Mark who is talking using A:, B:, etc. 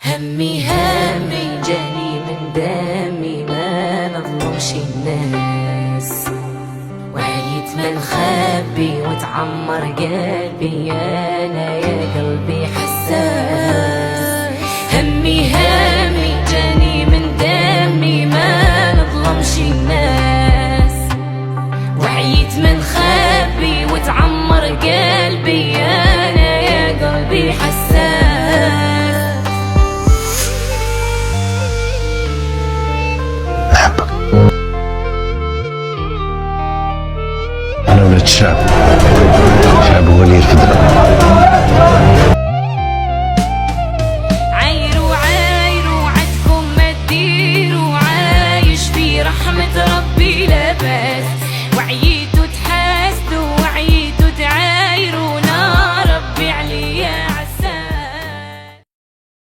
A: همي جاني من دمي، ما نظلمش الناس، وعيت من خبي وتعمر قلبي انا يا